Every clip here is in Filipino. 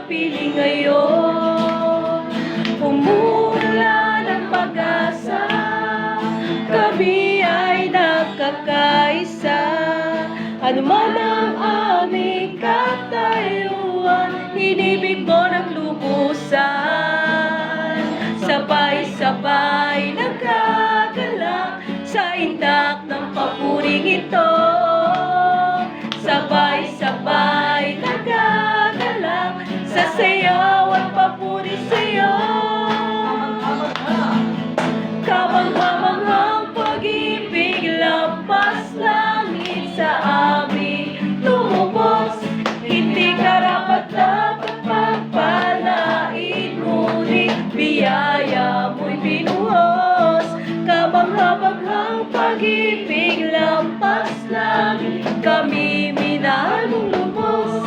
piling ngayon. Umuulan ang pag-asa, kami ay nagkakaisa. Ano man ang aming katayuan, inibig mo naglubusan. Sabay-sabay nagkagalak sa intak ng papuring ito. Sabay-sabay nagkagalak sa sayaw at papuri sa'yo. Kamanghamanghang pag-ibig, lampas langit sa amin lumubos. Hindi karapat-dapat pagpalain, ngunit biyaya mo'y binuhos. Kamanghamanghang pag-ibig, lampas langit, kami minahal mong lubos.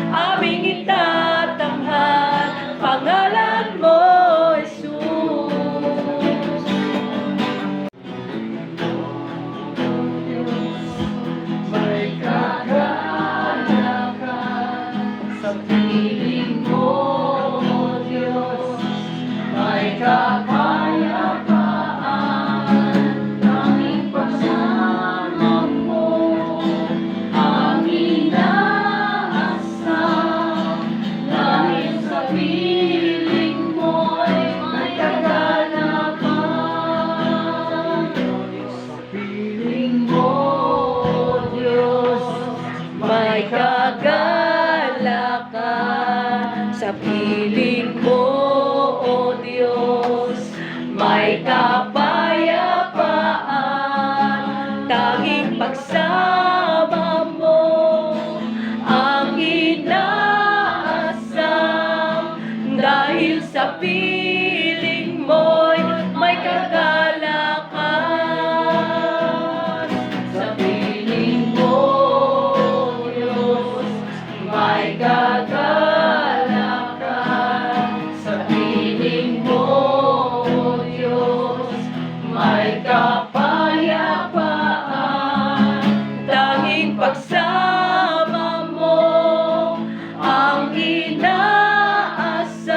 Aming itatanghal pangalan mo, Jesus. May kagalakan sa piling mo, O Diyos. May kapayapaan tanging pagsama mo. Ang inaasam dahil sa piling mo'y may kagalakan. Sa piling mo, O Diyos, may kagalakan. Sa piling mo, O Diyos, may kapayapaan. Tanging pagsama mo ang inaasam. Dahil sa piling mo'y may kagalakan. Sa piling mo, O Diyos, may kagalakan. Sa piling mo, O Diyos, may kapayapaan. Tanging pagsama mo ang inaasam.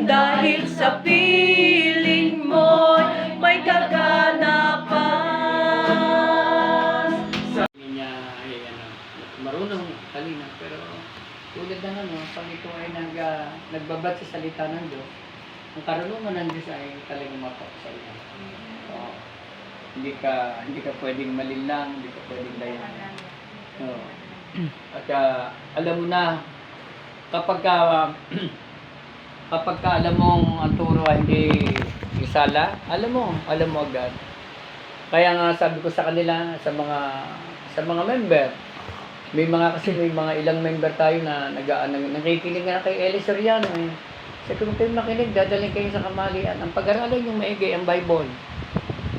Dahil sa piling mo'y may kaganapan. Niya ay marunong talina, pero tulad ng pag ito ay nagbabad sa salita ng Diyos, ang karunungan ng Diyos ay talagang mapapasaya. So, hindi ka pwedeng malinlang, hindi ka pwedeng dayan. So, at alam mo na kapag ka alam mong ang turo ay hindi isala, alam mo agad. Kaya nga sabi ko sa kanila, sa mga member, may mga ilang member tayo na nakikinig na kay Eli Soriano eh. Sabi ko, kung kayo makinig, dadalhin kayo sa kamalian. Ang pag-aralan yung maigi, ang Bible.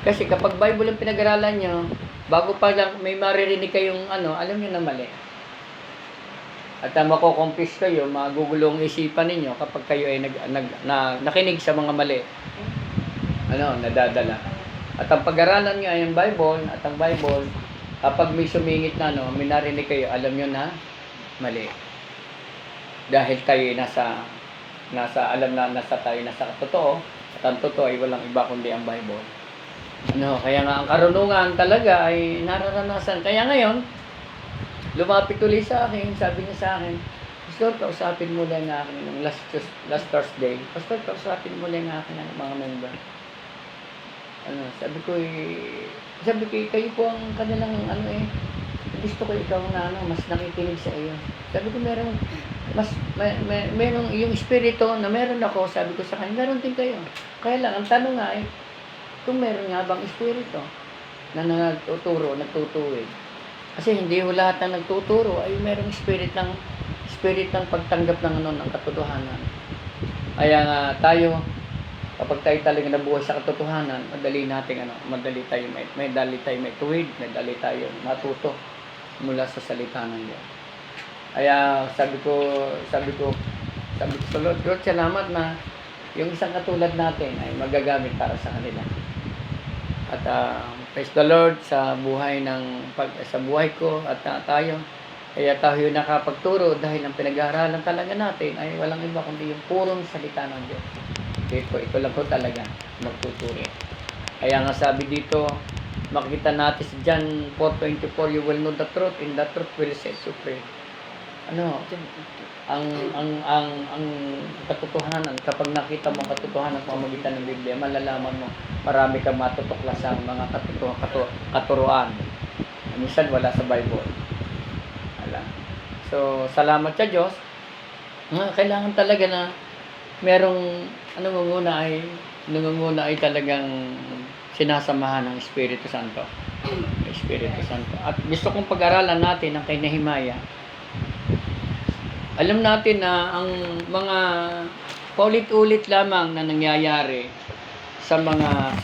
Kasi kapag Bible ang pinag-aralan nyo, bago pa lang may maririnig kayong alam nyo na mali. At makukompis kayo, magugulong isipan ninyo kapag kayo ay nakinig sa mga mali. Nadadala. At ang pag-aralan nyo ay ang Bible, at ang Bible, kapag may sumingit na, may narinig kayo, alam nyo na mali. Dahil tayo nasa totoo, at ang totoo ay walang iba kundi ang Bible. Kaya nga ang karunungan talaga ay nararanasan. Kaya ngayon, lumapit ulit sa akin, sabi niya sa akin, Pastor, kausapin mo lang akin ng last Thursday. Pastor, kausapin mo lang akin ng mga member. Sabi ko, kayo po ang kanilang gusto ko ikaw na mas nakikinig sa iyo. Sabi ko, merong yung espiritu na meron ako, sabi ko sa kanya, meron din kayo. Kaya lang, ang tanong nga ay, kung meron nga bang espiritu na nagtutuwid. Kasi hindi ho lahat na nagtuturo ay merong spirit ng pagtanggap ng katotohanan. Kaya nga tayo, kapag tayo talaga nabuhay sa katotohanan, madali tayo may tuwid, madali tayo matuto mula sa salita ng Diyos. Kaya sabi ko sa Lord, salamat na yung isang katulad natin ay magagamit para sa kanila. At praise the Lord sa buhay ko at tayo. Kaya tayo nakapagturo dahil ang pinag-aaralan talaga natin ay walang iba kundi yung purong salita ng Diyos. Ito lang po talaga magtuturo. Kaya nga sabi dito, makikita natin si John 4:24, you will know the truth and the truth will set you free. Ano, ang katotohanan, kapag nakita mo ang katotohanan sa pamamagitan ng Biblia, malalaman mo marami kang matutuklasang mga katuruan. Minsan wala sa Bible. Wala. So, salamat sa Diyos. Kailangan talaga na merong nangunguna ay talagang sinasamahan ng Espiritu Santo. Espiritu Santo. At gusto kong pag-aralan natin ang kay Nehemiah. Alam natin na ang mga paulit-ulit lamang na nangyayari sa mga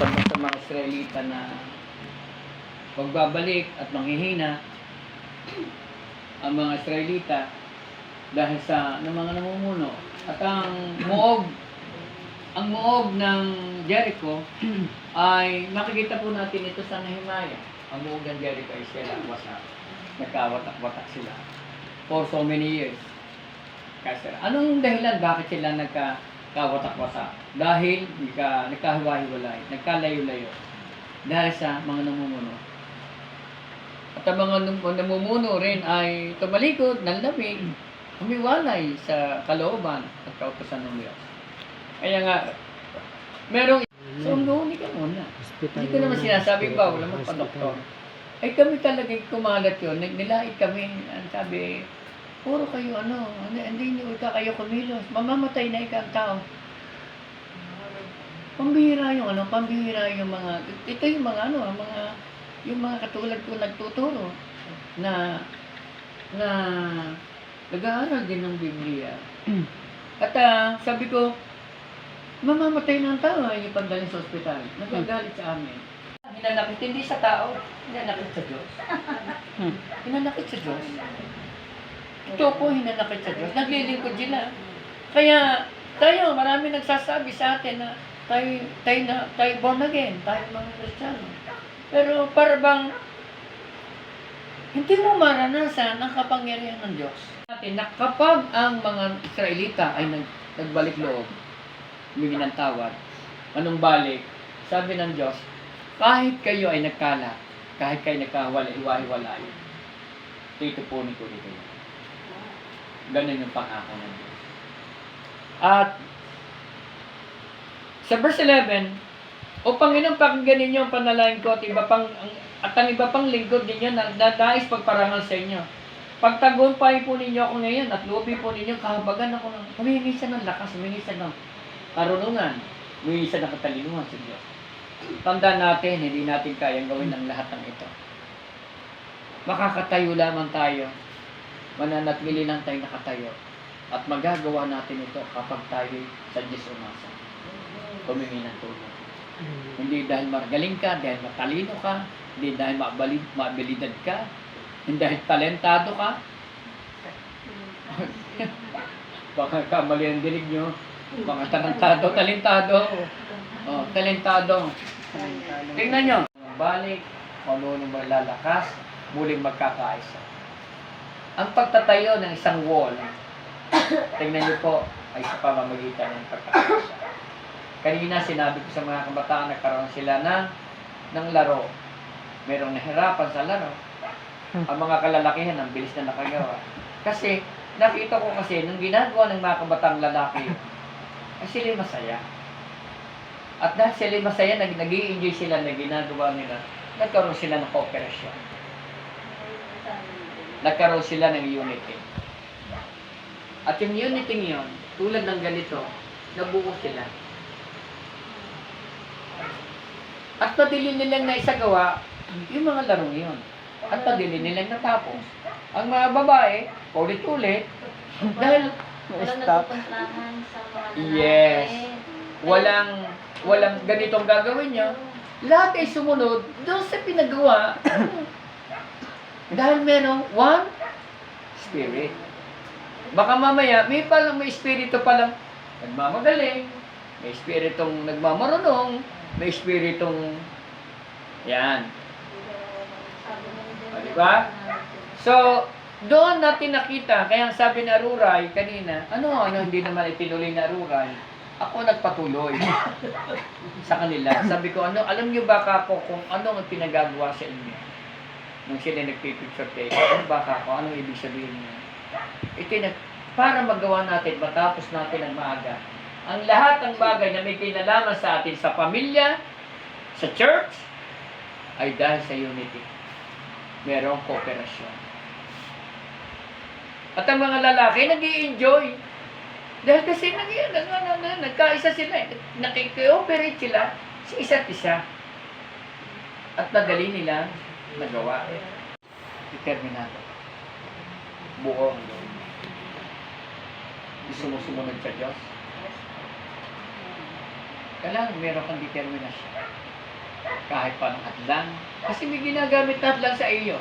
Israelita na pagbabalik at manghihina ang mga Israelita dahil sa mga namumuno. At ang muog ng Jericho ay makikita po natin ito sa Nehemiah. Ang muog ng Jericho ay sila wasak. Nagkawatak-watak sila for so many years. Kasi anong dahilan bakit sila nagkawatak-wasak? Dahil nagkahiwa-hiwalay, nagkalayo-layo. Dahil sa mga namumuno. At ang mga namumuno rin ay tumalikod ng lamig, humiwalay sa kalooban at kautusan ng Diyos. Kaya nga, merong sunduni ka muna. Hindi ko naman sinasabi ba, wala magpa-doktor. Ay kami talaga kumalat yun, nilait kami, sabi, puro kayo hindi nyo kayo kumilos, mamamatay na ang tao. Pambihira yung mga, ito yung mga yung mga katulad ko nagtuturo na nag-aaral din ng Biblia. At sabi ko, mamamatay na ang tao, yung pandalhin sa ospital. Nagagalit sa amin. Hinanakit hindi sa tao, hinanakit sa Diyos. Hinanakit sa Diyos. Ito po hinanakit sa Diyos. Naglilingkod sila. Kaya tayo, marami nagsasabi sa atin na tayo born again, tayo mga Kristiyano. Pero para bang hindi mo maranasan ang kapangyarihan ng Diyos. Natin na kapag ang mga Israelita ay nagbalik loob, humingi ng tawad, anong balik? Sabi ng Diyos, kahit kayo ay nagkalat, kahit kayo nagkahiwa-hiwalay, titupunin ko dito. Ganun yung pangako ng Diyos. At sa verse 11, O Panginoon, pakinggan ninyo ang panalangin ko at ang iba pang lingkod ninyo na nais pagparangal sa inyo. Pagtagumpayin po ninyo ako ngayon at loobin po ninyo kahabagan ako ng humingi siya ng lakas, humingi siya ng karunungan, humingi siya ng katalinuhan sa Diyos. Tandaan natin, hindi natin kayang gawin ang lahat ng ito. Makakatayo lamang tayo, mananatili lang tayo nakatayo, at magagawa natin ito kapag tayo sa Diyos umasa. Humingi ng tulong. Hindi dahil magaling ka, dahil matalino ka, hindi dahil maabilidad ka, hindi dahil talentado ka. Baka kamali ang dinig nyo. Baka talentado. Talentado. Tingnan nyo. Balik, marunong malalakas, muling magkakaisa. Ang pagtatayo ng isang wall, tingnan nyo po, ay sa pamamagitan ng pagkakaisa. Kanina sinabi ko sa mga kabataan, nagkaroon sila ng laro. Merong nahirapan sa laro. Ang mga kalalakihan, ang bilis na nakagawa. Kasi, nakita ko kasi, nung ginagawa ng mga kabataang lalaki, ay sila masaya. At dahil sila masaya, nag-i-enjoy sila na ginagawa nila, nagkaroon sila ng cooperation. Nagkaroon sila ng unity. At yung unity yun, tulad ng ganito, nabuo sila. At madali nilang naisagawa yung mga larong yun. At madali nilang natapos. Ang mga babae, ulit-ulit, dahil Walang nagpupuntahan sa mga lalaki. yes, walang ganitong gagawin nyo. Lahat ay sumunod doon sa pinagawa. Dahil merong one spirit. Baka mamaya, may espiritu palang nagmamagaling, may espiritong nagmamarunong, may espiritong yan. O, diba? So, Doon natin nakita, kaya sabi na Ruray kanina, ano hindi naman itinuloy na Ruray. Ako nagpatuloy sa kanila. Sabi ko, alam niyo ba kako kung ano ang pinagagawa sa inyo? Nung sila nagpipicture tape, ano ba kako? Anong ibig sabihin niya? Para magawa natin, matapos natin ang maaga. Ang lahat ng bagay na may kinalaman sa atin, sa pamilya, sa church, ay dahil sa unity. Merong kooperasyon. At ang mga lalaki, nag-i-enjoy. Dahil kasi nagkaisa sila, nakikooperate sila sa isa't isa. At madali nila nagawa. Determinado. Buo. Sumusunod sa Diyos. Kailangan meron kang determinasyon. Kahit pa ng hadlang. Kasi may ginagamit na hadlang sa iyo.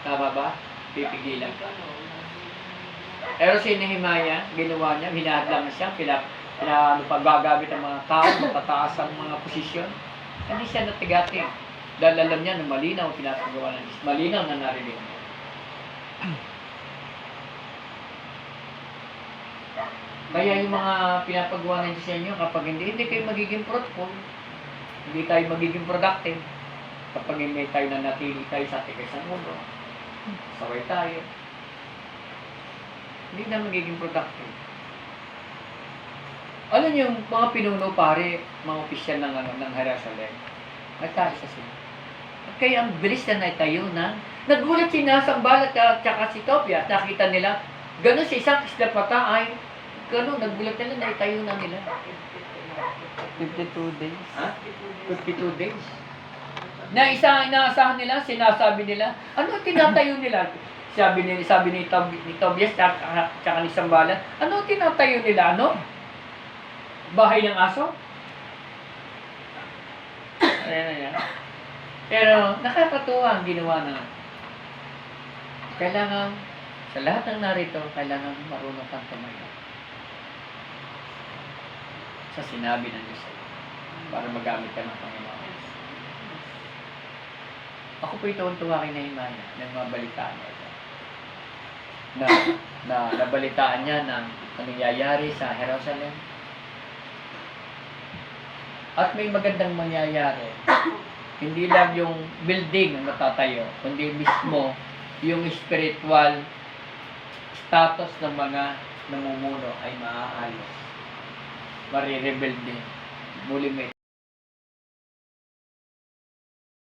Tama ba? Pipigilan ka. Pero si Nehemiah, ginawa niya, hinahadlang siya, gagamit ang mga tao, matataas ang mga posisyon. Hindi siya natigating. Dahil alam niya na malinaw ang pinapagawa ng Diyos. Malinaw na narinig. Kaya yung mga pinapagawa ng Diyos sa inyo, kapag hindi kayo magiging fruitful, hindi tayo magiging productive, kapag hindi tayo nanatili tayo sa tigas ng mundo, saway tayo, hindi na magiging productive. Alam niyo, yung mga pinuno pare, mga opisyal ng Jerusalem, nagtaisa sila. At kaya ang bilis na naitayo na, nagulat si Sanballat at saka si Tobias, nakita nila, gano'n sa isang isla pata ay, gano'n, nagulat nila, naitayo na nila. 52 days. Ha? 52 days. Inaasahan nila, sinasabi nila, ano tinatayo nila? Sabi ni Tobias tsaka ni Sanballat, ano tinatayo nila? Ano? Bahay ng aso? Ayan. Pero nakakatuwa ang ginawa na. Kailangan, sa lahat ng narito, kailangan marunong kang tumayo. Sa sinabi ng Diyos para magamit ka ng Panginoon. Ako po tuwa kay Nehemiah ng mga balitaan niya. Na nabalitaan niya ng nangyayari sa Jerusalem. At may magandang mangyayari. Hindi lang yung building ang matatayo, kundi mismo yung spiritual status ng mga namumuno ay maaayos. Marirebuild din. Muli may